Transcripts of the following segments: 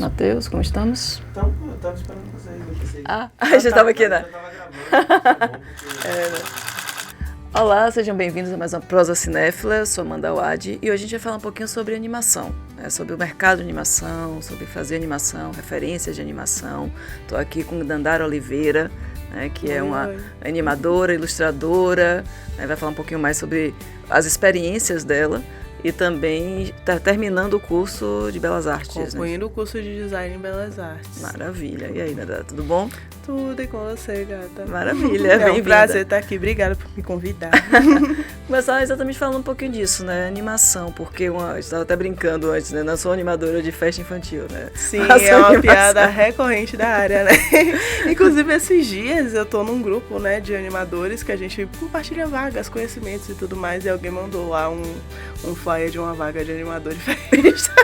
Matheus, como estamos? Então, eu tava esperando vocês. Já estava aqui, né? Eu tava gravando. Olá, sejam bem-vindos a mais uma Prosa Cinéfila. Eu sou Amanda Wade e hoje a gente vai falar um pouquinho sobre animação, né? Sobre o mercado de animação, sobre fazer animação, referências de animação. Estou aqui com Dandara Oliveira, né, que é uma animadora, ilustradora, né? Vai falar um pouquinho mais sobre as experiências dela. E também está terminando o curso de Belas Artes. Concluindo o curso de Design em Belas Artes. Maravilha. E aí, Dandara, tudo bom? Tudo, e com você, gata? Maravilha, é bem-vinda. Um prazer estar aqui. Obrigada por me convidar. Começar exatamente falando um pouquinho disso, né? Animação, porque eu estava até brincando antes, né? Não sou animadora de festa infantil, né? Sim, é uma piada recorrente da área, né? Inclusive, esses dias eu tô num grupo, né, de animadores que a gente compartilha vagas, conhecimentos e tudo mais, e alguém mandou lá um flyer de uma vaga de animador de festa.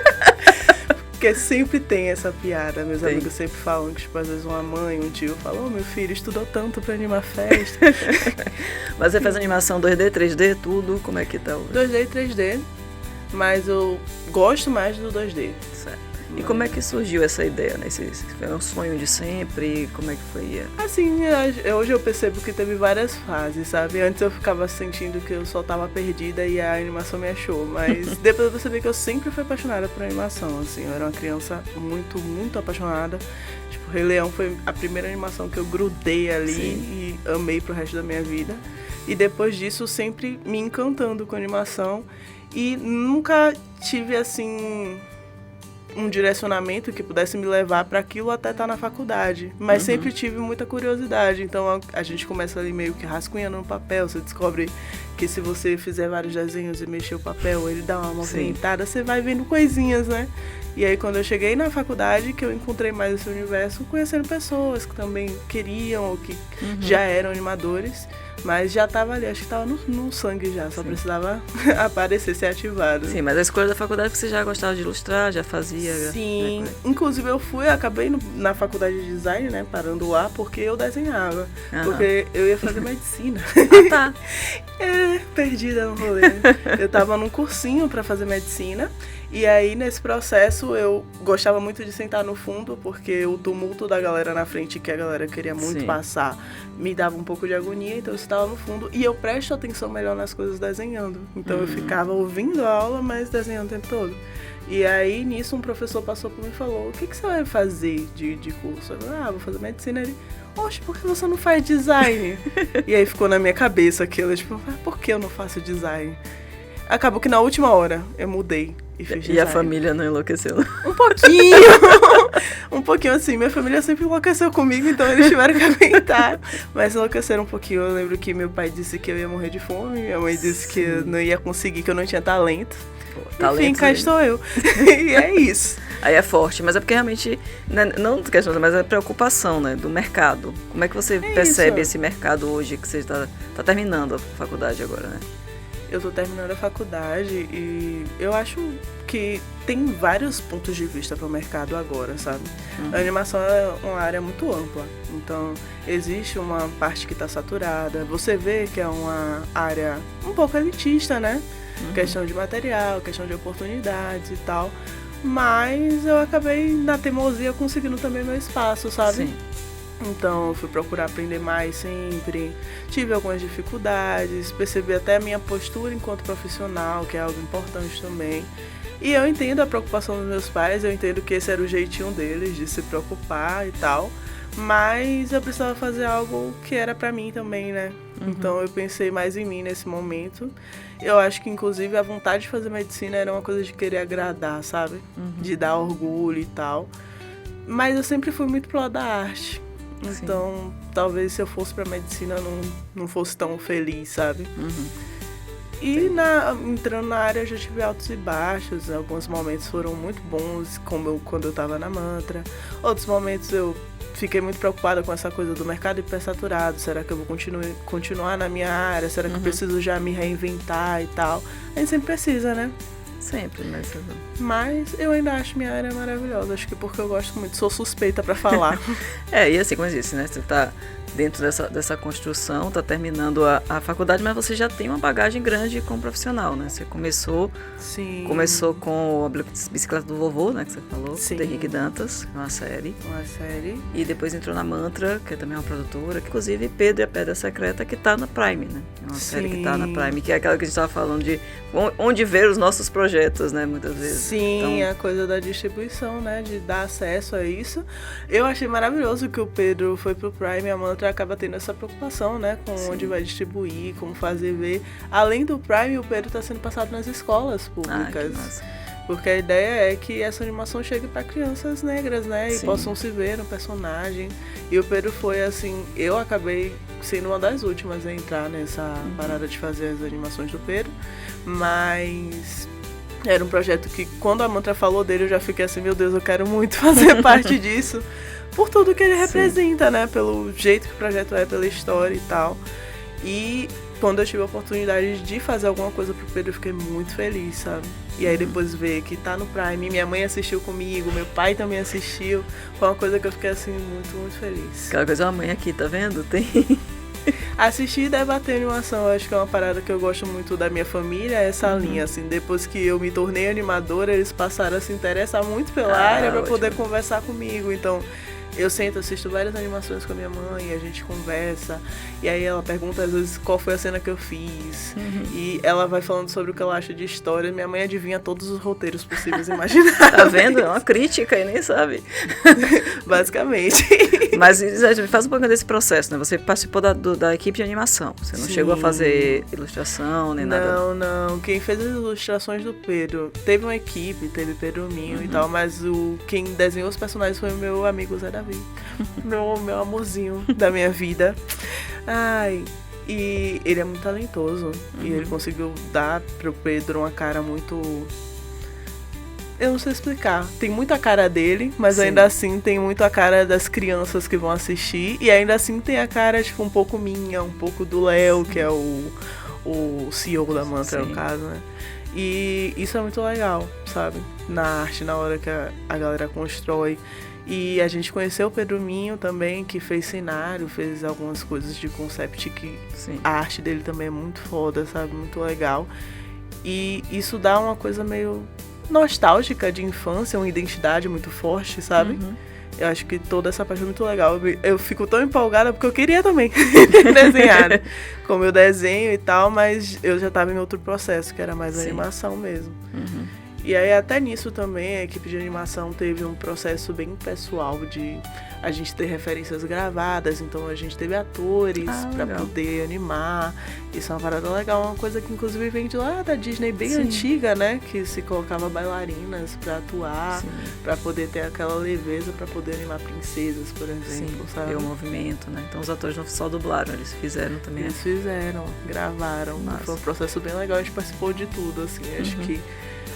Porque sempre tem essa piada, meus amigos sempre falam que, tipo, às vezes uma mãe, um tio fala, meu filho estudou tanto pra animar festa. Mas você faz animação 2D, 3D, tudo, como é que tá hoje? 2D e 3D, mas eu gosto mais do 2D. Certo. E como é que surgiu essa ideia, né? Foi um sonho de sempre? Como é que foi? Assim, hoje eu percebo que teve várias fases, sabe? Antes eu ficava sentindo que eu só tava perdida e a animação me achou. Mas depois eu percebi que eu sempre fui apaixonada por animação, assim. Eu era uma criança muito, muito apaixonada. Tipo, Rei Leão foi a primeira animação que eu grudei ali. Sim. E amei pro resto da minha vida. E depois disso, sempre me encantando com animação. E nunca tive, assim, um direcionamento que pudesse me levar para aquilo até estar na faculdade. Mas sempre tive muita curiosidade. Então a gente começa ali meio que rascunhando no papel. Você descobre que se você fizer vários desenhos e mexer o papel, ele dá uma movimentada, você vai vendo coisinhas, né? E aí quando eu cheguei na faculdade, que eu encontrei mais esse universo, conhecendo pessoas que também queriam ou que já eram animadores. Mas já estava ali, acho que estava no sangue já, só precisava aparecer, ser ativado. Sim, mas a escolha da faculdade é que você já gostava de ilustrar, já fazia... Sim, inclusive eu acabei na faculdade de design, né, parando lá, porque eu desenhava. Porque eu ia fazer medicina. Tá. Perdida no rolê. Eu tava num cursinho para fazer medicina. E aí, nesse processo, eu gostava muito de sentar no fundo, porque o tumulto da galera na frente, que a galera queria muito passar, me dava um pouco de agonia, então eu estava no fundo. E eu presto atenção melhor nas coisas desenhando. Então eu ficava ouvindo a aula, mas desenhando o tempo todo. E aí, nisso, um professor passou por mim e falou, o que você vai fazer de curso? Eu falei, vou fazer medicina. Ele, oxe, por que você não faz design? E aí ficou na minha cabeça aquilo, tipo, por que eu não faço design? Acabou que na última hora eu mudei. E a família não enlouqueceu? Um pouquinho! Um pouquinho assim. Minha família sempre enlouqueceu comigo, então eles tiveram que aguentar. Mas enlouqueceram um pouquinho. Eu lembro que meu pai disse que eu ia morrer de fome. Minha mãe disse que eu não ia conseguir, que eu não tinha talento. Enfim, cá estou eu. E é isso. Aí é forte, mas é porque realmente, não questão, mas é preocupação, né, do mercado. Como é que você percebe esse mercado hoje, que você está terminando a faculdade agora, né? Eu tô terminando a faculdade e eu acho que tem vários pontos de vista para o mercado agora, sabe? A animação é uma área muito ampla, então existe uma parte que está saturada, você vê que é uma área um pouco elitista, né? Questão de material, questão de oportunidades e tal, mas eu acabei na teimosia conseguindo também meu espaço, sabe? Sim. Então, eu fui procurar aprender mais sempre, tive algumas dificuldades, percebi até a minha postura enquanto profissional, que é algo importante também. E eu entendo a preocupação dos meus pais, eu entendo que esse era o jeitinho deles, de se preocupar e tal, mas eu precisava fazer algo que era pra mim também, né? Então, eu pensei mais em mim nesse momento. Eu acho que, inclusive, a vontade de fazer medicina era uma coisa de querer agradar, sabe? De dar orgulho e tal. Mas eu sempre fui muito pro lado da arte. Então, talvez se eu fosse pra medicina não fosse tão feliz, sabe? E entrando na área eu já tive altos e baixos. Alguns momentos foram muito bons, como quando eu tava na Mantra. Outros momentos eu fiquei muito preocupada com essa coisa do mercado hipersaturado. Será que eu vou continuar na minha área? Será que eu preciso já me reinventar e tal? A gente sempre precisa, né? Sempre, né? Mas eu ainda acho minha área maravilhosa. Acho que porque eu gosto muito, sou suspeita pra falar. E assim, como eu disse, né? Você tá dentro dessa construção, está terminando a faculdade, mas você já tem uma bagagem grande como profissional, né? Você começou com a Bicicleta do Vovô, né, que você falou, do Henrique Dantas, uma série. E depois entrou na Mantra, que é também uma produtora, que inclusive Pedro e a Pedra Secreta, que está na Prime, né? É uma série que está na Prime, que é aquela que a gente estava falando de onde ver os nossos projetos, né, muitas vezes. Sim, então, a coisa da distribuição, né, de dar acesso a isso. Eu achei maravilhoso que o Pedro foi pro Prime e a Mantra acaba tendo essa preocupação, né, com onde vai distribuir, como fazer ver. Além do Prime, o Pedro está sendo passado nas escolas públicas. Porque a ideia é que essa animação chegue para crianças negras, né, e possam se ver no personagem. E o Pedro foi assim, eu acabei sendo uma das últimas a entrar nessa parada de fazer as animações do Pedro, mas era um projeto que, quando a Mantra falou dele, eu já fiquei assim, meu Deus, eu quero muito fazer parte disso, por tudo que ele representa, né, pelo jeito que o projeto é, pela história e tal. E quando eu tive a oportunidade de fazer alguma coisa pro Pedro, eu fiquei muito feliz, sabe? E aí depois ver que tá no Prime, minha mãe assistiu comigo, meu pai também assistiu, foi uma coisa que eu fiquei assim, muito, muito feliz. Aquela coisa, a mãe aqui, tá vendo? Tem... Assistir e debater animação, eu acho que é uma parada que eu gosto muito da minha família, essa linha, assim, depois que eu me tornei animadora, eles passaram a se interessar muito pela área pra poder conversar comigo, então... Eu sento, assisto várias animações com a minha mãe, a gente conversa, e aí ela pergunta às vezes qual foi a cena que eu fiz, e ela vai falando sobre o que ela acha de história, minha mãe adivinha todos os roteiros possíveis e imagináveis. Tá vendo? É uma crítica e nem sabe. Basicamente. Mas me faz um pouco desse processo, né? Você participou da equipe de animação, você não chegou a fazer ilustração nem nada? Não. Quem fez as ilustrações do Pedro, teve uma equipe, teve Pedro Minho e tal, mas quem desenhou os personagens foi o meu amigo Zé Davi. meu amorzinho da minha vida. Ai, e ele é muito talentoso. E ele conseguiu dar pro Pedro uma cara muito... Eu não sei explicar. Tem muita cara dele, mas ainda assim tem muito a cara das crianças que vão assistir. E ainda assim tem a cara, tipo, um pouco minha, um pouco do Léo, que é o CEO da Mantra, no caso, né? E isso é muito legal, sabe? Na arte, na hora que a galera constrói. E a gente conheceu o Pedro Minho também, que fez cenário, fez algumas coisas de concept, que a arte dele também é muito foda, sabe? Muito legal. E isso dá uma coisa meio nostálgica de infância, uma identidade muito forte, sabe? Eu acho que toda essa parte é muito legal. Eu fico tão empolgada porque eu queria também desenhar, como eu desenho e tal, mas eu já estava em outro processo, que era mais animação mesmo. E aí até nisso também a equipe de animação teve um processo bem pessoal de a gente ter referências gravadas, então a gente teve atores para poder animar. Isso é uma parada legal, uma coisa que inclusive vem de lá da Disney bem antiga, né? Que se colocava bailarinas para atuar, para poder ter aquela leveza, para poder animar princesas, por exemplo, sabe? E o movimento, né? Então os atores não só dublaram, eles fizeram também. Eles fizeram, gravaram. Nossa. Foi um processo bem legal, a gente participou de tudo, assim, acho que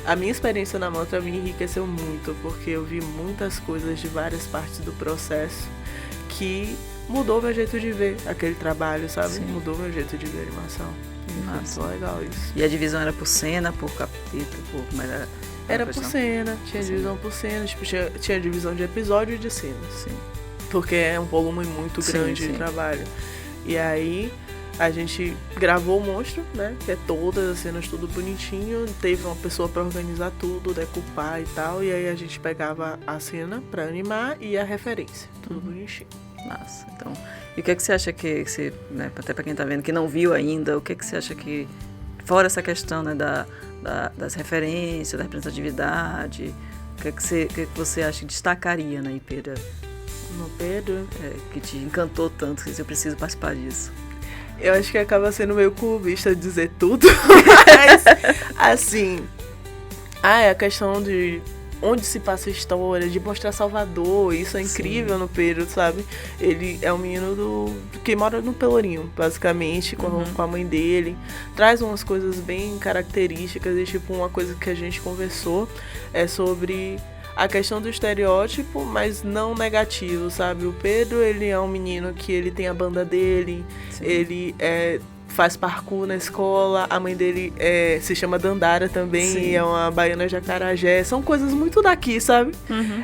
a minha experiência na Mantra me enriqueceu muito, porque eu vi muitas coisas de várias partes do processo que mudou meu jeito de ver aquele trabalho, sabe? Mudou meu jeito de ver a animação. Foi legal isso. E a divisão era por cena, por capítulo, como era? Era por cena, tinha divisão por cena, tipo, tinha divisão de episódio e de cenas. Porque é um volume muito grande de trabalho. E aí... A gente gravou o monstro, né? Que é todas as cenas, tudo bonitinho. Teve uma pessoa pra organizar tudo, decupar e tal. E aí a gente pegava a cena pra animar e a referência. Tudo bonitinho. Nossa, então... E o que é que você acha que... né, até pra quem tá vendo, que não viu ainda, o que é que você acha que... Fora essa questão, né, das referências, da representatividade, o que é que você acha que destacaria, né, Pedro? No Pedro? Que te encantou tanto, que eu preciso participar disso. Eu acho que acaba sendo meio clubista dizer tudo, mas, assim, a questão de onde se passa a história, de mostrar Salvador, isso é incrível no Pedro, sabe? Ele é um menino que mora no Pelourinho, basicamente, com a mãe dele, traz umas coisas bem características e, tipo, uma coisa que a gente conversou é sobre... a questão do estereótipo, mas não negativo, sabe? O Pedro, ele é um menino que ele tem a banda dele, ele faz parkour na escola, a mãe dele se chama Dandara também, Sim. é uma baiana de Acarajé, são coisas muito daqui, sabe?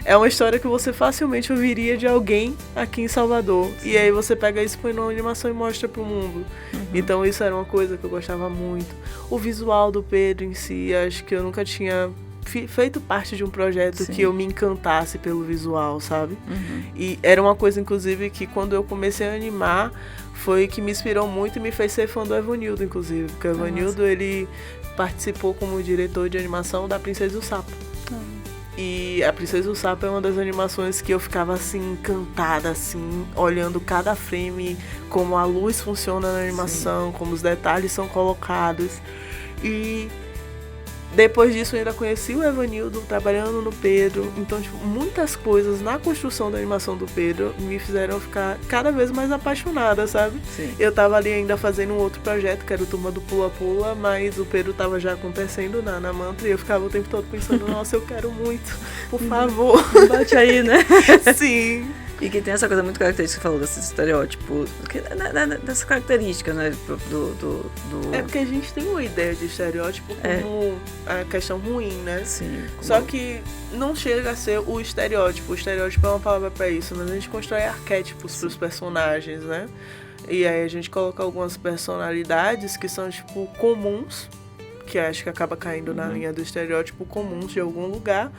É uma história que você facilmente ouviria de alguém aqui em Salvador, e aí você pega isso, põe numa animação e mostra pro mundo. Então isso era uma coisa que eu gostava muito. O visual do Pedro em si, acho que eu nunca tinha feito parte de um projeto Sim. que eu me encantasse pelo visual, sabe? E era uma coisa, inclusive, que quando eu comecei a animar, foi que me inspirou muito e me fez ser fã do Evanildo, inclusive. Porque o Evanildo, ele participou como diretor de animação da Princesa e o Sapo. E a Princesa e o Sapo é uma das animações que eu ficava, assim, encantada, assim, olhando cada frame, como a luz funciona na animação, como os detalhes são colocados. E depois disso eu ainda conheci o Evanildo trabalhando no Pedro. Então, tipo, muitas coisas na construção da animação do Pedro me fizeram ficar cada vez mais apaixonada, sabe? Sim. Eu tava ali ainda fazendo um outro projeto, que era o Turma do Pula Pula, mas o Pedro tava já acontecendo na Mantra e eu ficava o tempo todo pensando, nossa, eu quero muito, por favor. Bate aí, né? Sim. E que tem essa coisa muito característica que você falou, desse estereótipo, dessas características, né, do... É porque a gente tem uma ideia de estereótipo como a questão ruim, né? Sim. Só que não chega a ser o estereótipo. O estereótipo é uma palavra pra isso, mas a gente constrói arquétipos pros personagens, né? E aí a gente coloca algumas personalidades que são, tipo, comuns, que acho que acaba caindo na linha do estereótipo comuns de algum lugar.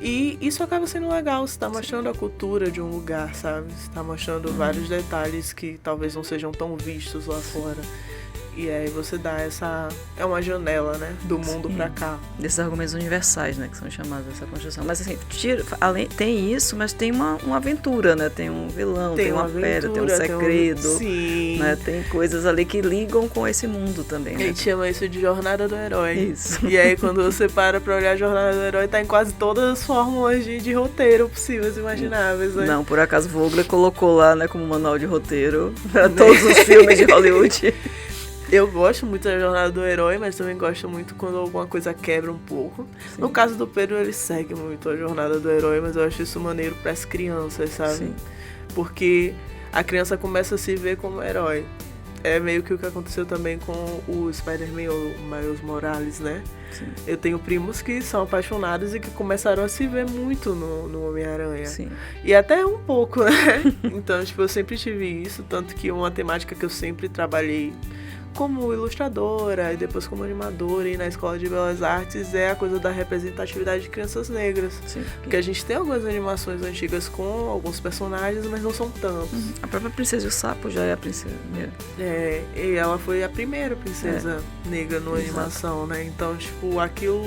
E isso acaba sendo legal, você tá mostrando a cultura de um lugar, sabe? Você tá mostrando vários detalhes que talvez não sejam tão vistos lá fora. E aí você dá essa... É uma janela, né? Do mundo pra cá. Desses argumentos universais, né? Que são chamados dessa construção. Mas assim, tem isso, mas tem uma aventura, né? Tem um vilão, tem uma pedra, tem um segredo. Sim. Né? Tem coisas ali que ligam com esse mundo também, A né? gente chama isso de jornada do herói. Isso. E aí quando você para pra olhar a jornada do herói, tá em quase todas as fórmulas de roteiro possíveis e imagináveis, né? Não, por acaso Vogler colocou lá, né, como manual de roteiro para todos os filmes de Hollywood. Eu gosto muito da jornada do herói, mas também gosto muito quando alguma coisa quebra um pouco. Sim. No caso do Pedro, ele segue muito a jornada do herói, mas eu acho isso maneiro pras crianças, sabe? Sim. Porque a criança começa a se ver como herói. É meio que o que aconteceu também com o Spider-Man, o Miles Morales, né? Sim. Eu tenho primos que são apaixonados e que começaram a se ver muito no Homem-Aranha. Sim. E até um pouco, né? Então, tipo, eu sempre tive isso, tanto que uma temática que eu sempre trabalhei como ilustradora e depois como animadora e na Escola de Belas Artes é a coisa da representatividade de crianças negras. Sim. Porque a gente tem algumas animações antigas com alguns personagens, mas não são tantos. A própria Princesa e o Sapo já é a princesa. E ela foi a primeira princesa negra numa Exato. animação, né? Então, tipo, aquilo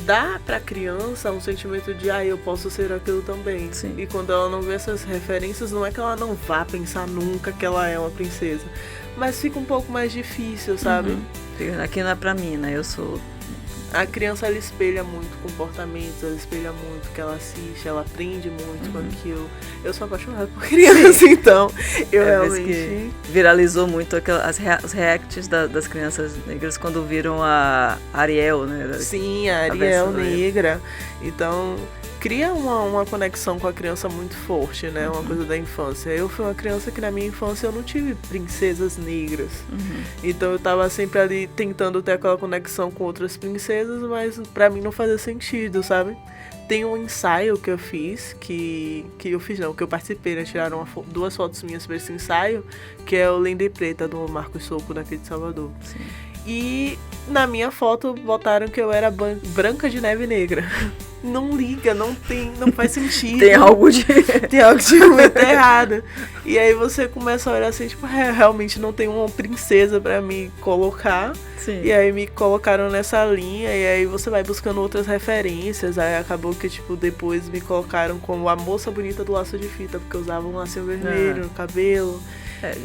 dá pra criança um sentimento de eu posso ser aquilo também. Sim. E quando ela não vê essas referências, não é que ela não vá pensar nunca que ela é uma princesa, mas fica um pouco mais difícil, sabe? Aqui não é pra mim, né? Eu sou... A criança, ela espelha muito comportamentos, ela espelha muito o que ela assiste, ela aprende muito com aquilo. Eu sou apaixonada por criança, então eu realmente... Que viralizou muito os reacts das crianças negras quando viram a Ariel, né? Sim, a Ariel versão negra. Então, cria uma conexão com a criança muito forte, né? Uma coisa da infância. Eu fui uma criança que na minha infância eu não tive princesas negras. Então eu tava sempre ali tentando ter aquela conexão com outras princesas, mas pra mim não fazia sentido, sabe? Tem um ensaio que eu fiz, que eu participei, né? Tiraram duas fotos minhas pra esse ensaio, que é o Linda e Preta, do Marcos Soco, daqui de Salvador. Sim. E na minha foto botaram que eu era Branca de Neve Negra. Não liga, não faz sentido. Tem algo de muito errado. E aí você começa a olhar assim, tipo, realmente não tem uma princesa pra me colocar. Sim. E aí me colocaram nessa linha, e aí você vai buscando outras referências. Aí acabou que, tipo, depois me colocaram como a moça bonita do laço de fita, porque eu usava um lacinho vermelho no cabelo.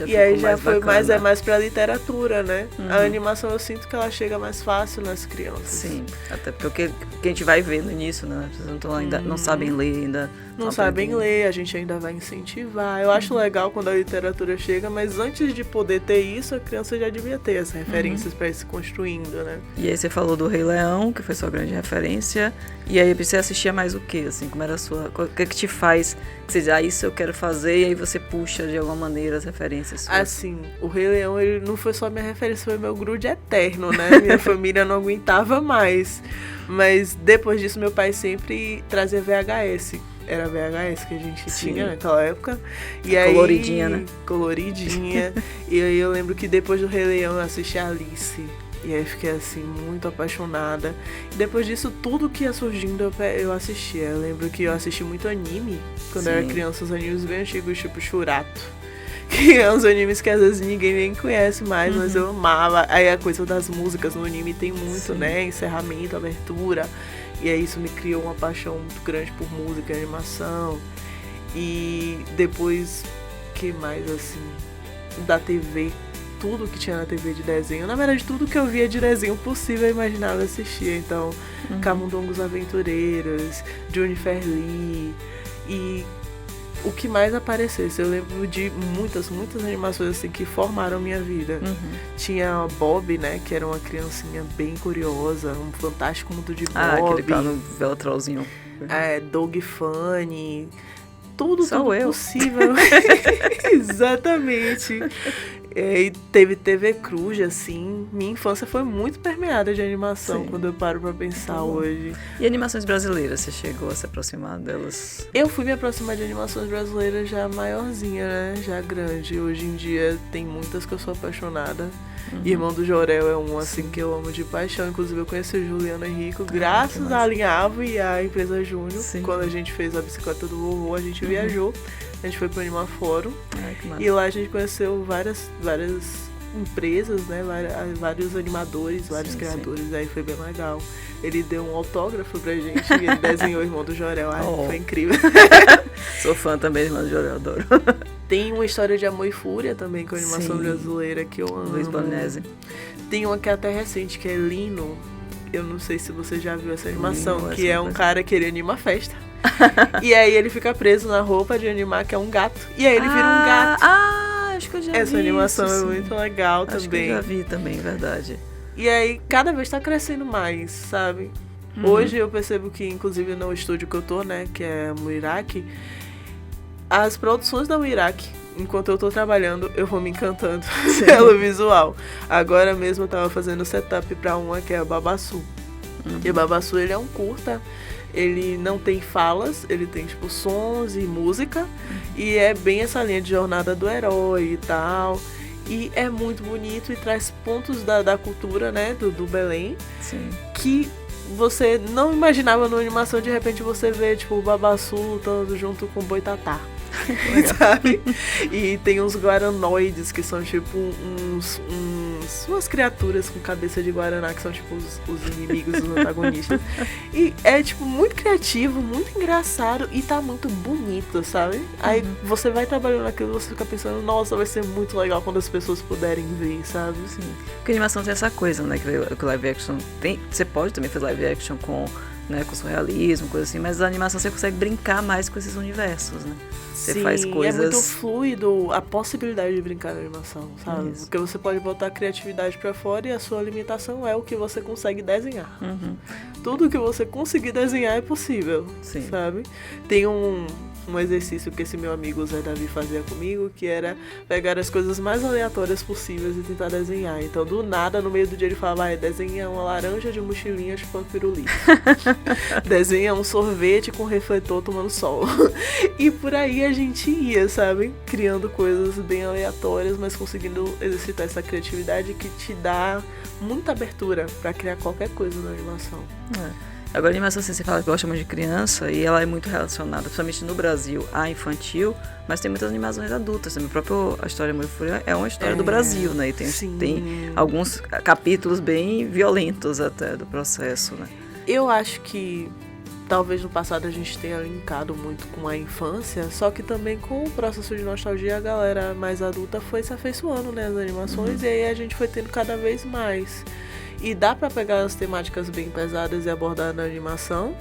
E aí já foi mais pra literatura, né? A animação eu sinto que ela chega mais fácil nas crianças. Sim, até porque o que a gente vai ver no início, né? As pessoas ainda não sabem ler, ainda não sabem ler, a gente ainda vai incentivar. Eu acho legal quando a literatura chega, mas antes de poder ter isso, a criança já devia ter as referências para ir se construindo, né? E aí você falou do Rei Leão, que foi sua grande referência, e aí você assistia mais o quê? Assim, como era a sua... O que te faz que você diz, isso eu quero fazer, e aí você puxa de alguma maneira as referências suas? Assim, o Rei Leão, ele não foi só minha referência, foi meu grude eterno, né? Minha família não aguentava mais. Mas depois disso, meu pai sempre trazia VHS. Era VHS que a gente tinha naquela época. E aí, coloridinha, né? Coloridinha. E aí eu lembro que depois do Rei Leão eu assisti a Alice. E aí fiquei assim, muito apaixonada. E depois disso, tudo que ia surgindo eu assistia. Eu lembro que eu assisti muito anime. Quando eu era criança, os animes bem antigos, tipo Shurato. Que é uns animes que às vezes ninguém nem conhece mais, mas eu amava. Aí a coisa das músicas no anime tem muito, né? Encerramento, abertura. E aí isso me criou uma paixão muito grande por música e animação. E depois, que mais assim, da TV, tudo que tinha na TV de desenho. Na verdade, tudo que eu via de desenho possível eu imaginava assistir. Então, Camundongos Aventureiros, Jennifer Lee e o que mais aparecesse. Eu lembro de muitas animações assim que formaram minha vida. Tinha Bob, né, que era uma criancinha bem curiosa, um fantástico mundo de Bob. Aquele cara no Velotrolzinho. Dog Funny, tudo eu. possível. Exatamente. E teve TV Cruz, assim. Minha infância foi muito permeada de animação, quando eu paro pra pensar hoje. E animações brasileiras, você chegou a se aproximar delas? Eu fui me aproximar de animações brasileiras já maiorzinha, né? Já grande. Hoje em dia tem muitas que eu sou apaixonada. Irmão do Jorel é um, assim, que eu amo de paixão. Inclusive, eu conheci o Juliano Henrico graças à Linha Avo e à empresa Júnior. Quando a gente fez a bicicleta do vovô, a gente viajou. A gente foi pro Animafórum. E lá a gente conheceu várias empresas, né? Vários animadores, vários criadores. Aí foi bem legal. Ele deu um autógrafo pra gente e ele desenhou o Irmão do Jorel. Foi incrível. Sou fã também do Irmão do Jorel, adoro. Tem uma história de Amor e Fúria também, com a animação brasileira, que eu amo. Luiz Bonesi. Tem uma que é até recente, que é Lino. Eu não sei se você já viu essa animação, Lino, que é um cara que ele anima a festa. E aí ele fica preso na roupa de animar, que é um gato. E aí ele vira um gato. Acho que eu já vi. Essa animação isso, é muito legal também. Acho que eu já vi também, verdade. E aí cada vez tá crescendo mais, sabe? Hoje eu percebo que, inclusive no estúdio que eu tô, né, que é o Muiraki, as produções da Muiraki, enquanto eu tô trabalhando, eu vou me encantando pelo visual. Agora mesmo eu tava fazendo setup pra uma que é a Babassu. E o Babassu, ele é um curta, ele não tem falas, ele tem tipo sons e música, e é bem essa linha de jornada do herói e tal. E é muito bonito e traz pontos da cultura, né, do Belém, que você não imaginava numa animação. De repente você vê tipo o Babassu lutando junto com o Boitatá. Sabe? E tem uns guaranoides que são tipo umas criaturas com cabeça de guaraná, que são tipo os inimigos, os antagonistas. E é tipo muito criativo, muito engraçado e tá muito bonito, sabe? Aí você vai trabalhando naquilo e você fica pensando, nossa, vai ser muito legal quando as pessoas puderem ver, sabe? Sim. Porque a animação tem essa coisa, né? Que o live action tem. Você pode também fazer live action com surrealismo, coisa assim, mas a animação você consegue brincar mais com esses universos, né? Você faz coisas... é muito fluido a possibilidade de brincar na animação, sabe? Porque você pode botar a criatividade pra fora e a sua limitação é o que você consegue desenhar. Tudo que você conseguir desenhar é possível, sabe? Tem um exercício que esse meu amigo Zé Davi fazia comigo, que era pegar as coisas mais aleatórias possíveis e tentar desenhar. Então, do nada, no meio do dia ele falava, desenha uma laranja de mochilinha chupando pirulito. Desenha um sorvete com refletor tomando sol. E por aí a gente ia, sabe? Criando coisas bem aleatórias, mas conseguindo exercitar essa criatividade que te dá muita abertura pra criar qualquer coisa na animação. Agora, a animação, assim, você fala que gosta muito de criança e ela é muito relacionada, principalmente no Brasil, à infantil, mas tem muitas animações adultas. A própria A História Amor e Fúria é uma história do Brasil, né? E tem alguns capítulos bem violentos até do processo, né? Eu acho que talvez no passado a gente tenha linkado muito com a infância, só que também com o processo de nostalgia a galera mais adulta foi se afeiçoando, né, as animações, e aí a gente foi tendo cada vez mais. E dá pra pegar as temáticas bem pesadas e abordar na animação,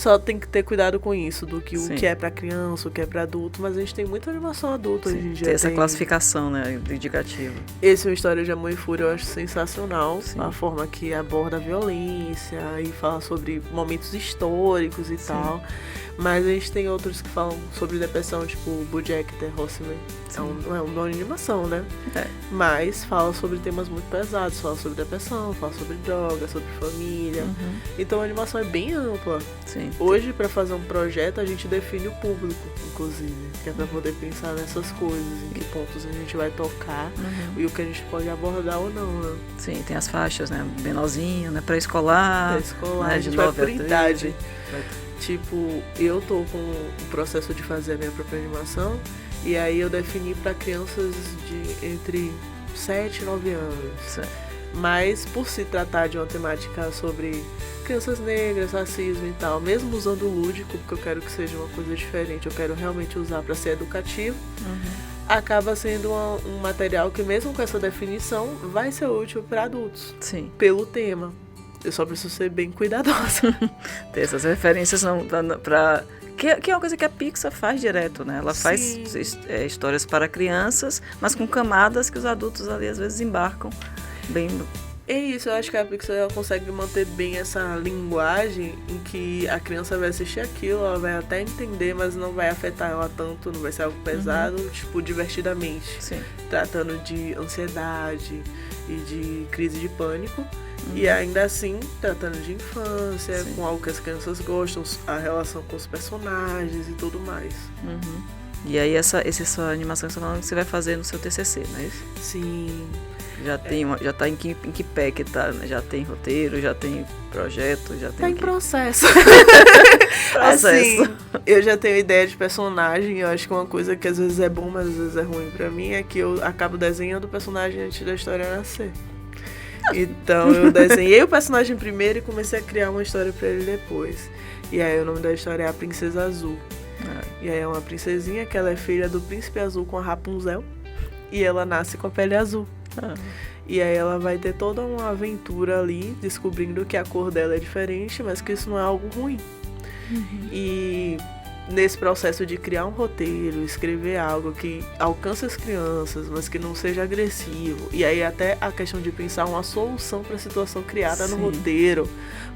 Só tem que ter cuidado com isso, do que Sim. o que é pra criança, o que é pra adulto, mas a gente tem muita animação adulta hoje em dia. Tem essa classificação, né, indicativa. Esse é uma História de Amor e Fúria, eu acho sensacional. Sim. A forma que aborda a violência e fala sobre momentos históricos e Sim. tal. Mas a gente tem outros que falam sobre depressão, tipo o BoJack Horseman. É um nome de animação, né? É. Mas fala sobre temas muito pesados, fala sobre depressão, fala sobre droga, sobre família. Uhum. Então a animação é bem ampla. Sim. Hoje, para fazer um projeto, a gente define o público, inclusive, que é para poder pensar nessas coisas, em que pontos a gente vai tocar Uhum. e o que a gente pode abordar ou não, né? Sim, tem as faixas, né? Menorzinho, né? Pré-escolar. Pré-escolar, né? a De gente vai 9 por a 13. idade. Vai- Tipo, eu tô com o processo de fazer a minha própria animação e aí eu defini para crianças de entre 7 e 9 anos. Certo. Mas por se tratar de uma temática sobre crianças negras, racismo e tal, mesmo usando o lúdico, porque eu quero que seja uma coisa diferente, eu quero realmente usar para ser educativo, acaba sendo um material que mesmo com essa definição vai ser útil para adultos, Sim. pelo tema. Eu só preciso ser bem cuidadosa. Ter essas referências para que é uma coisa que a Pixar faz direto, né? Ela faz Sim. histórias para crianças, mas com camadas que os adultos ali às vezes embarcam bem. É isso, eu acho que a Pixar ela consegue manter bem essa linguagem em que a criança vai assistir aquilo, ela vai até entender, mas não vai afetar ela tanto, não vai ser algo pesado, tipo, divertidamente. Sim. Tratando de ansiedade e de crise de pânico. E ainda assim, tratando de infância, Sim. com algo que as crianças gostam, a relação com os personagens e tudo mais. Uhum. E aí essa animação que você tá falando que você vai fazer no seu TCC, não é isso? Sim. Já tá em que pé que tá, né? Já tem roteiro, já tem projeto, já tem Tá em o quê? processo. Processo. Assim, eu já tenho ideia de personagem. Eu acho que uma coisa que às vezes é bom, mas às vezes é ruim pra mim é que eu acabo desenhando o personagem antes da história nascer. Então eu desenhei o personagem primeiro e comecei a criar uma história pra ele depois. E aí o nome da história é A Princesa Azul. Ah, E aí é uma princesinha que ela é filha do príncipe azul com a Rapunzel. E ela nasce com a pele azul. ah, E aí ela vai ter toda uma aventura ali, descobrindo que a cor dela é diferente, mas que isso não é algo ruim. E nesse processo de criar um roteiro, escrever algo que alcance as crianças, mas que não seja agressivo. E aí até a questão de pensar uma solução para a situação criada no Sim. roteiro,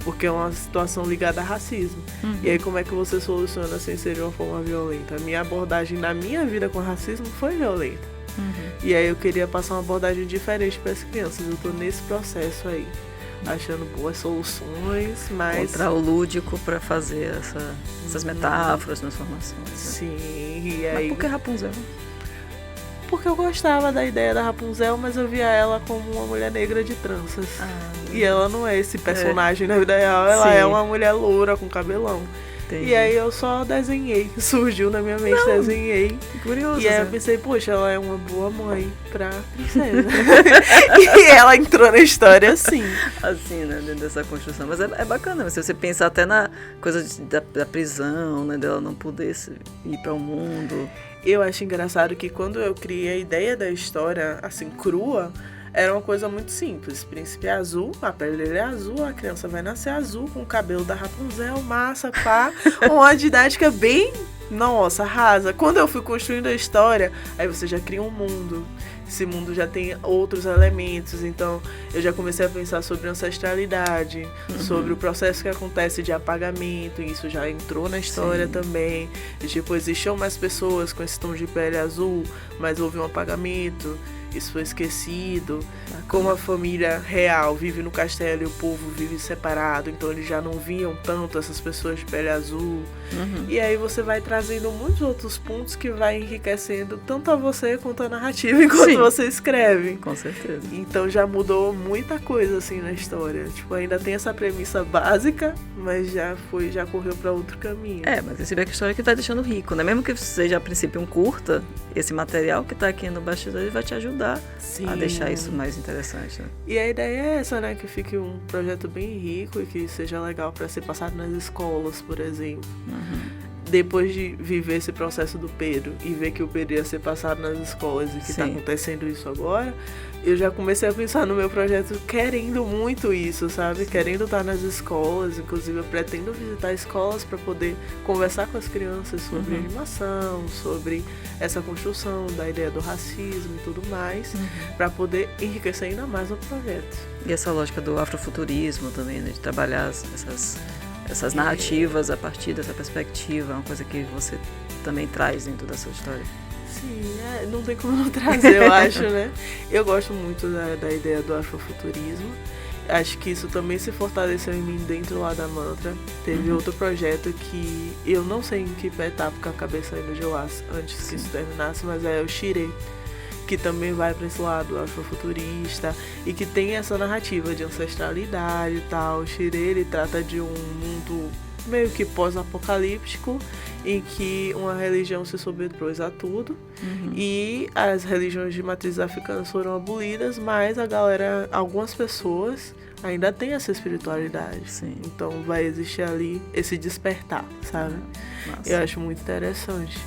porque é uma situação ligada a racismo. E aí como é que você soluciona sem ser de uma forma violenta? A minha abordagem na minha vida com racismo foi violenta. E aí eu queria passar uma abordagem diferente para as crianças. Eu tô nesse processo aí, achando boas soluções, mas encontrar o lúdico pra fazer essas metáforas, transformações. Né? sim, e Mas aí por que Rapunzel? porque eu gostava da ideia da Rapunzel, mas eu via ela como uma mulher negra de tranças. E ela não é esse personagem na vida real, ela Sim. é uma mulher loura com cabelão. Entendi. E aí eu só desenhei, surgiu na minha mente, desenhei. Curioso. E aí eu né? pensei, poxa, ela é uma boa mãe pra princesa. E ela entrou na história assim. Assim, né, dentro dessa construção. Mas é bacana, se você pensar até na coisa da prisão, né, dela não poder ir para o mundo. Eu acho engraçado que quando eu criei a ideia da história, assim, crua, era uma coisa muito simples. Príncipe azul, a pele dele é azul, a criança vai nascer azul, com o cabelo da Rapunzel, massa, pá. Uma didática bem, nossa, rasa. Quando eu fui construindo a história, aí você já cria um mundo. Esse mundo já tem outros elementos, então eu já comecei a pensar sobre ancestralidade, sobre o processo que acontece de apagamento, e isso já entrou na história Sim. também. E, tipo, existiam mais pessoas com esse tom de pele azul, mas houve um apagamento, isso foi esquecido. Como a família real vive no castelo e o povo vive separado, então eles já não viam tanto essas pessoas de pele azul. E aí você vai trazendo muitos outros pontos que vai enriquecendo tanto a você quanto a narrativa enquanto Sim. você escreve. Com certeza. Então já mudou muita coisa assim na história. Tipo, ainda tem essa premissa básica, mas já correu para outro caminho. Mas você vê que a história que vai deixando rico, né? Mesmo que seja a princípio um curta, esse material que tá aqui no bastidor ele vai te ajudar Sim. a deixar isso mais interessante, né? E a ideia é essa, né? Que fique um projeto bem rico e que seja legal para ser passado nas escolas, por exemplo. depois de viver esse processo do Pedro e ver que o Pedro ia ser passado nas escolas e que está acontecendo isso agora, eu já comecei a pensar no meu projeto querendo muito isso, sabe? Querendo estar nas escolas, inclusive eu pretendo visitar escolas para poder conversar com as crianças sobre animação, sobre essa construção da ideia do racismo e tudo mais, para poder enriquecer ainda mais o projeto. E essa lógica do afrofuturismo também, né? De trabalhar essas narrativas a partir dessa perspectiva, é uma coisa que você também traz dentro da sua história. Sim, não tem como não trazer, eu acho, né? Eu gosto muito da ideia do afrofuturismo. Acho que isso também se fortaleceu em mim dentro lá da Mantra. Teve outro projeto que eu não sei em que etapa que eu acabei saindo de lá antes que isso terminasse, mas é o Shire, que também vai para esse lado afrofuturista e que tem essa narrativa de ancestralidade e tal. O Shire, ele trata de um mundo meio que pós-apocalíptico, em que uma religião se sobrepôs a tudo e as religiões de matriz africanas foram abolidas, mas algumas pessoas ainda têm essa espiritualidade. Sim. Então vai existir ali esse despertar, sabe? Eu acho muito interessante.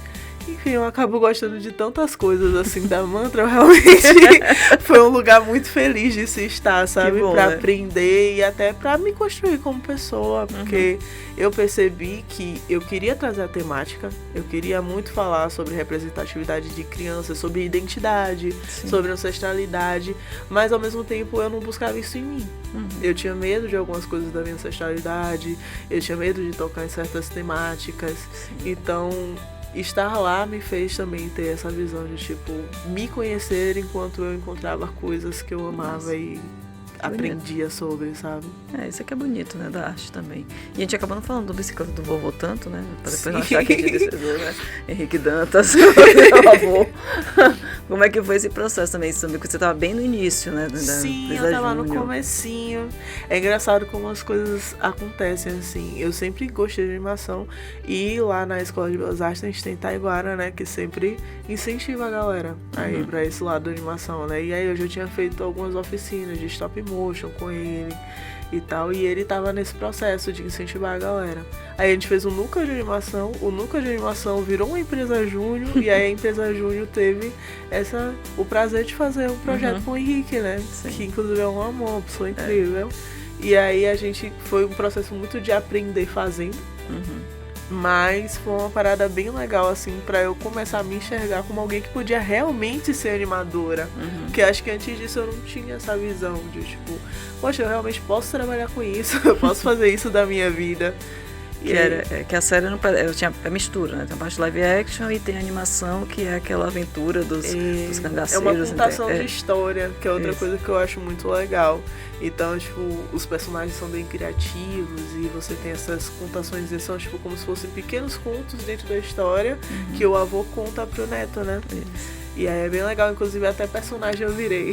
Enfim, eu acabo gostando de tantas coisas assim da Mantra, realmente foi um lugar muito feliz de se estar, sabe? Bom, pra né? aprender e até pra me construir como pessoa, porque eu percebi que eu queria trazer a temática, eu queria muito falar sobre representatividade de crianças, sobre identidade, sobre ancestralidade, mas ao mesmo tempo eu não buscava isso em mim. Eu tinha medo de algumas coisas da minha ancestralidade, eu tinha medo de tocar em certas temáticas, então estar lá me fez também ter essa visão de, tipo, me conhecer enquanto eu encontrava coisas que eu amava e aprendia sobre, sabe? Isso aqui é bonito, né, da arte também. E a gente acabou não falando do bicicleta do vovô tanto, né, pra depois não achar que a gente desceu, né, Henrique Dantas, meu avô. Como é que foi esse processo também? Porque você estava bem no início, né? Sim, eu tava no comecinho. É engraçado como as coisas acontecem, assim. Eu sempre gostei de animação. E lá na Escola de Belas Artes a gente tem Taiguara, né? Que sempre incentiva a galera a ir pra esse lado da animação, né? E aí eu já tinha feito algumas oficinas de stop motion com ele e tal, e ele tava nesse processo de incentivar a galera. Aí a gente fez um núcleo de animação, o núcleo de animação virou uma empresa júnior, e aí a empresa júnior teve o prazer de fazer um projeto com o Henrique, né? Sim. Que inclusive é um amor, uma pessoa incrível. E aí foi um processo muito de aprender fazendo, mas foi uma parada bem legal, assim, pra eu começar a me enxergar como alguém que podia realmente ser animadora. Porque acho que antes disso eu não tinha essa visão de, tipo, poxa, eu realmente posso trabalhar com isso, eu posso fazer isso da minha vida. Que a série não tinha a mistura, né? Tem a parte de live action e tem a animação, que é aquela aventura dos cangaceiros. É uma contação de história, que é outra coisa que eu acho muito legal. Então, tipo, os personagens são bem criativos e você tem essas contações, são tipo como se fossem pequenos contos dentro da história que o avô conta pro neto, né? E aí é bem legal, inclusive até personagem eu virei.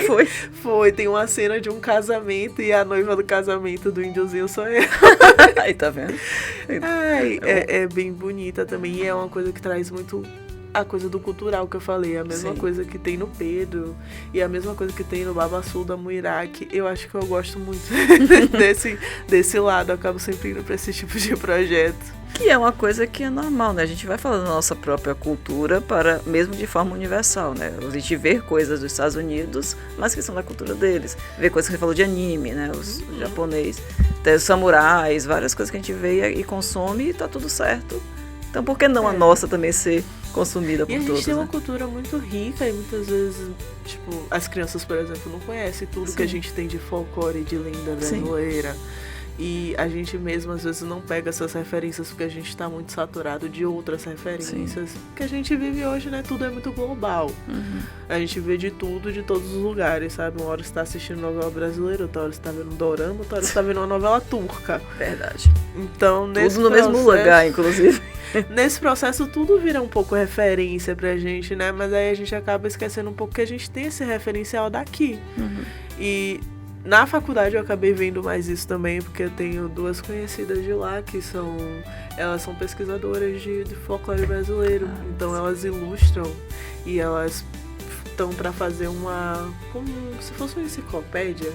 Foi? Foi, tem uma cena de um casamento e a noiva do casamento do índiozinho sou eu. Aí, tá vendo? É bem bonita também e é uma coisa que traz muito a coisa do cultural que eu falei, a mesma coisa que tem no Pedro e a mesma coisa que tem no Babassu da Muiraki. Eu acho que eu gosto muito desse lado, eu acabo sempre indo pra esse tipo de projeto. Que é uma coisa que é normal, né? A gente vai falando da nossa própria cultura mesmo de forma universal, né? A gente vê coisas dos Estados Unidos, mas que são da cultura deles. Vê coisas que você falou de anime, né? Os japonês, tem os samurais, várias coisas que a gente vê e consome e tá tudo certo. Então por que não a nossa também ser consumida por todos? E a gente tem uma né? cultura muito rica e muitas vezes, tipo, as crianças, por exemplo, não conhecem tudo que a gente tem de folclore e de lenda brasileira. E a gente mesmo, às vezes, não pega essas referências porque a gente está muito saturado de outras referências. Que a gente vive hoje, né? Tudo é muito global. A gente vê de tudo, de todos os lugares, sabe? Uma hora você está assistindo novela brasileira, outra hora você está vendo um dorama, outra hora você está vendo uma novela turca. Verdade. Então, tudo no mesmo lugar, inclusive. Nesse processo, tudo vira um pouco referência pra gente, né? Mas aí a gente acaba esquecendo um pouco que a gente tem esse referencial daqui. E na faculdade eu acabei vendo mais isso também, porque eu tenho duas conhecidas de lá que elas são pesquisadoras de folclore brasileiro. Então elas ilustram e elas estão para fazer como se fosse uma enciclopédia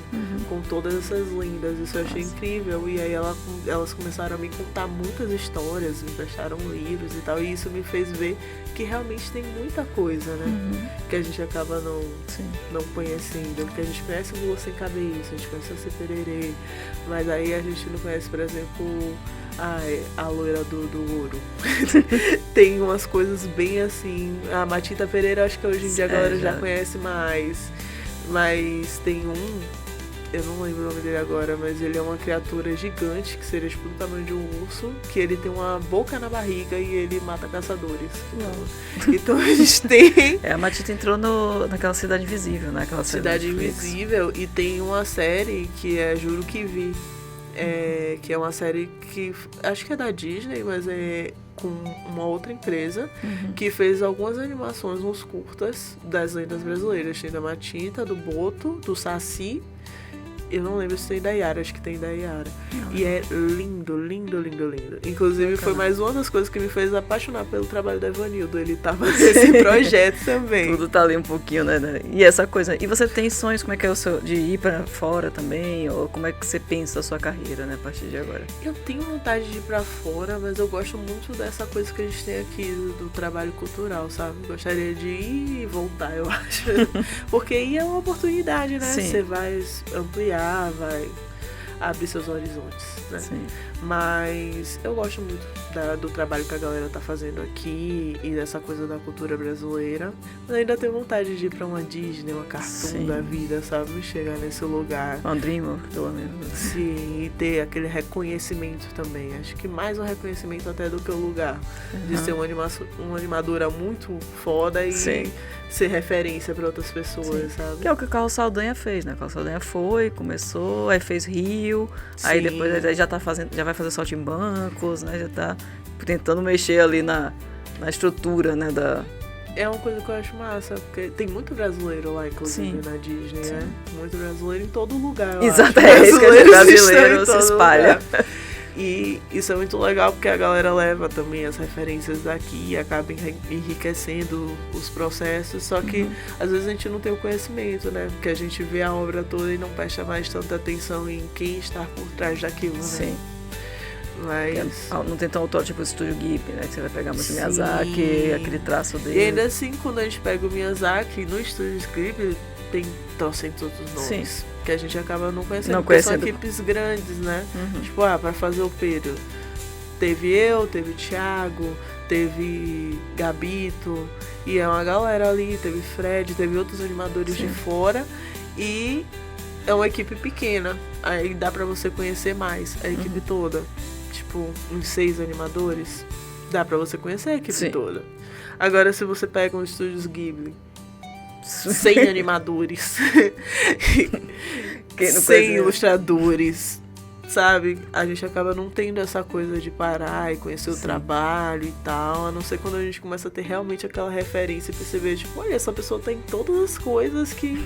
com todas essas lendas. Isso eu achei incrível. E aí elas começaram a me contar muitas histórias, me prestaram livros e tal. E isso me fez ver que realmente tem muita coisa, né? Que a gente acaba não conhecendo. Porque a gente conhece o Lua Sem Cabeça, a gente conhece a Pererê, mas aí a gente não conhece, por exemplo, a loira do ouro. Tem umas coisas bem assim. A Matita Pereira, acho que hoje em dia a galera já conhece mais. Mas tem eu não lembro o nome dele agora, mas ele é uma criatura gigante, que seria tipo do tamanho de um urso, que ele tem uma boca na barriga e ele mata caçadores. Então a gente tem... A Matita entrou naquela Cidade Invisível, né? Aquela Cidade Invisível, e tem uma série que é Juro Que Vi, que é uma série que acho que é da Disney, mas é com uma outra empresa que fez algumas animações, uns curtas das lendas brasileiras. Tem da Matita, do Boto, do Saci. Eu não lembro se tem da Yara, acho que tem da Yara. E é lindo, lindo, lindo, lindo. Inclusive, foi mais uma das coisas que me fez apaixonar pelo trabalho do Evanildo. Ele tava nesse projeto também. Tudo tá ali um pouquinho, né? E essa coisa. E você tem sonhos, como é que é o seu, de ir pra fora também? Ou como é que você pensa a sua carreira, né, a partir de agora? Eu tenho vontade de ir pra fora, mas eu gosto muito dessa coisa que a gente tem aqui do trabalho cultural, sabe? Gostaria de ir e voltar, eu acho. Porque aí é uma oportunidade, né? Sim. Você vai ampliar, vai abrir seus horizontes, né? Sim. Mas eu gosto muito do trabalho que a galera tá fazendo aqui e dessa coisa da cultura brasileira. Mas ainda tenho vontade de ir pra uma Disney, uma Cartoon da vida, sabe? Chegar nesse lugar. Uma DreamWorks, pelo menos. Sim, e ter aquele reconhecimento também. Acho que mais um reconhecimento até do que o lugar. De ser uma animadora muito foda e ser referência pra outras pessoas, sabe? Que é o que o Carlos Saldanha fez, né? O Carlos Saldanha começou, aí fez Rio, aí depois ele já vai fazer Saltimbancos, né? Já tá tentando mexer ali na estrutura, né? É uma coisa que eu acho massa, porque tem muito brasileiro lá, inclusive, na Disney, né? Muito brasileiro em todo lugar. Exato, é isso que é brasileiro se espalha. E isso é muito legal porque a galera leva também as referências daqui e acaba enriquecendo os processos, só que às vezes a gente não tem o conhecimento, né? Porque a gente vê a obra toda e não presta mais tanta atenção em quem está por trás daquilo, né? Sim. Mas... não tem tão autor tipo o Estúdio Ghibli, né? Que você vai pegar muito Miyazaki, aquele traço dele. E ainda assim, quando a gente pega o Miyazaki, no Estúdio Ghibli tem trocentos outros nomes. Sim. Que a gente acaba não conhecendo, porque são equipes grandes, né? Tipo, pra fazer o Pedro, teve eu, teve Thiago, teve Gabito, e é uma galera ali, teve Fred, teve outros animadores de fora, e é uma equipe pequena, aí dá pra você conhecer mais a equipe toda. Tipo, uns 6 animadores, dá pra você conhecer a equipe toda. Agora, se você pega um Estúdios Ghibli, 100 animadores, 100 ilustradores, sabe? A gente acaba não tendo essa coisa de parar e conhecer o trabalho e tal, a não ser quando a gente começa a ter realmente aquela referência e perceber, tipo, olha, essa pessoa tem todas as coisas que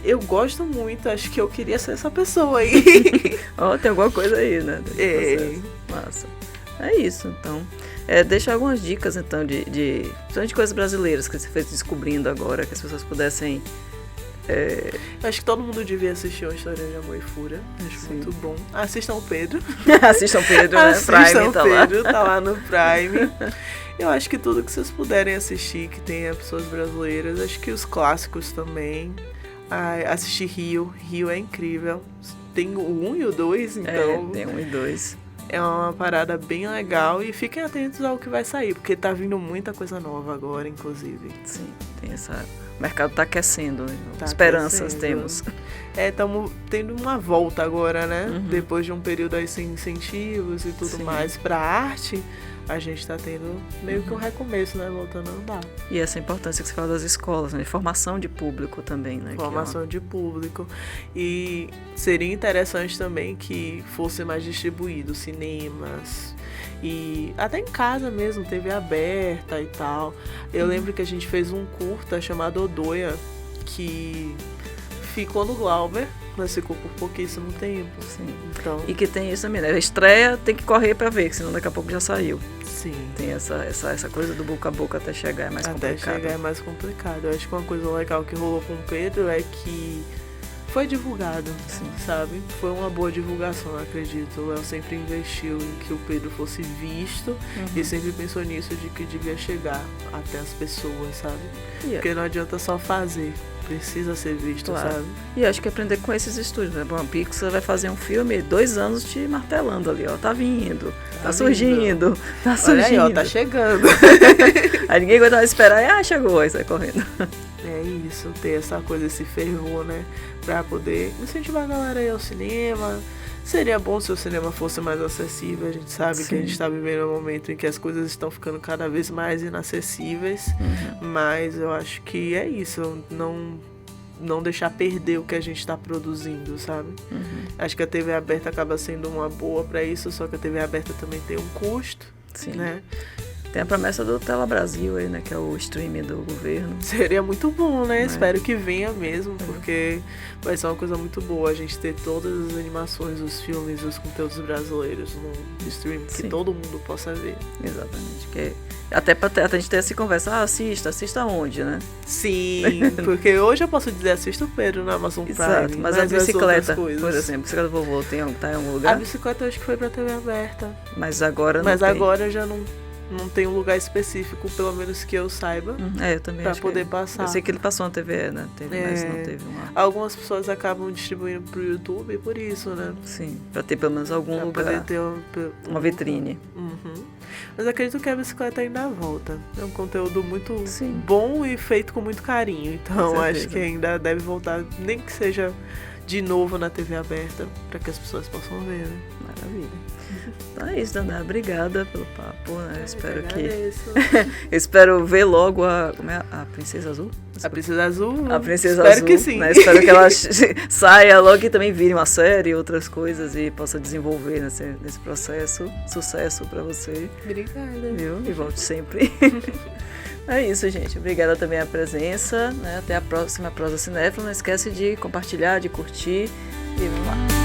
eu gosto muito, acho que eu queria ser essa pessoa aí. Tem alguma coisa aí, né? Massa. É isso, então. Deixa algumas dicas, então, de coisas brasileiras que você fez descobrindo agora, que as pessoas pudessem... Acho que todo mundo devia assistir Uma História de Amor e Fúria. Acho muito bom. Assistam o Pedro. Assistam Pedro, né? Assistam Pedro, tá lá no Prime. Eu acho que tudo que vocês puderem assistir, que tenha pessoas brasileiras, acho que os clássicos também. Assistir Rio. Rio é incrível. Tem o 1 e o 2, então... tem 1 e 2. É uma parada bem legal e fiquem atentos ao que vai sair, porque tá vindo muita coisa nova agora, inclusive. Sim, tem essa... O mercado tá aquecendo, né? Esperanças temos. Estamos tendo uma volta agora, né? Depois de um período aí sem incentivos e tudo mais pra arte, a gente tá tendo meio que um recomeço, né? Voltando a andar. E essa importância que você fala das escolas, né? De formação de público também, né? Formação de público. E seria interessante também que fosse mais distribuído cinemas. E até em casa mesmo, TV aberta e tal. Eu lembro que a gente fez um curta chamado Odoia, que ficou no Glauber, mas ficou por pouquíssimo tempo. Sim. Então, E que tem isso também, né? A estreia tem que correr pra ver, que senão daqui a pouco já saiu. sim. Tem essa coisa do boca a boca até chegar, é mais Até complicado. chegar é mais complicado. Eu acho que uma coisa legal que rolou com o Pedro é que foi divulgado, Sim. sabe? Foi uma boa divulgação, eu acredito. O Léo sempre investiu em que o Pedro fosse visto e sempre pensou nisso, de que devia chegar até as pessoas, sabe? Porque não adianta só fazer, precisa ser visto, Claro. sabe? E acho que aprender com esses estúdios, né? Bom, a Pixar vai fazer um filme 2 anos te martelando ali, ó. Tá vindo, tá surgindo, tá surgindo. Olha aí, ó, tá chegando. Aí ninguém aguentava esperar e chegou, aí sai correndo. É isso, ter essa coisa, esse fervor, né? Pra poder incentivar a galera aí ao cinema. Seria bom se o cinema fosse mais acessível. A gente sabe que a gente tá vivendo um momento em que as coisas estão ficando cada vez mais inacessíveis. Mas eu acho que é isso, não deixar perder o que a gente tá produzindo, sabe? Acho que a TV aberta acaba sendo uma boa pra isso, só que a TV aberta também tem um custo, Sim. né? Tem a promessa do Tela Brasil aí, né? Que é o streaming do governo. Seria muito bom, né? Espero que venha mesmo, porque vai ser uma coisa muito boa a gente ter todas as animações, os filmes, os conteúdos brasileiros no streaming, que Sim. todo mundo possa ver. Exatamente. Que até pra a gente ter essa conversa, assista onde, né? Sim, porque hoje eu posso dizer, assista o Pedro na Amazon Prime. Exato, mas a as outras bicicleta, coisas. por exemplo, a bicicleta do vovô tá em algum A lugar? bicicleta eu acho que foi pra TV aberta. Mas agora não Mas tem. agora já não tem um lugar específico, pelo menos que eu saiba, Eu também pra acho poder que passar. Eu sei que ele passou na TV, né? Mas não teve uma... Algumas pessoas acabam distribuindo pro YouTube por isso, né? Sim, pra ter pelo menos algum Pra lugar, poder ter uma vitrine. Mas acredito que a bicicleta ainda volta. É um conteúdo muito Sim. bom e feito com muito carinho. Então Com acho certeza. que ainda deve voltar, nem que seja de novo na TV aberta, para que as pessoas possam ver, né? Maravilha. Então é isso, Dandara. Obrigada pelo papo, né? Eu espero que... agradeço. Eu espero ver logo como é? A Princesa Azul? A Princesa Azul? A Princesa Espero Azul, que sim. né? Espero que ela saia logo e também vire uma série e outras coisas e possa desenvolver nesse processo. Sucesso pra você, Obrigada. viu? E volte sempre. É isso, gente. Obrigada também a presença, né? Até a próxima Prosa Cinéfila. Não esquece de compartilhar, de curtir e vamos lá.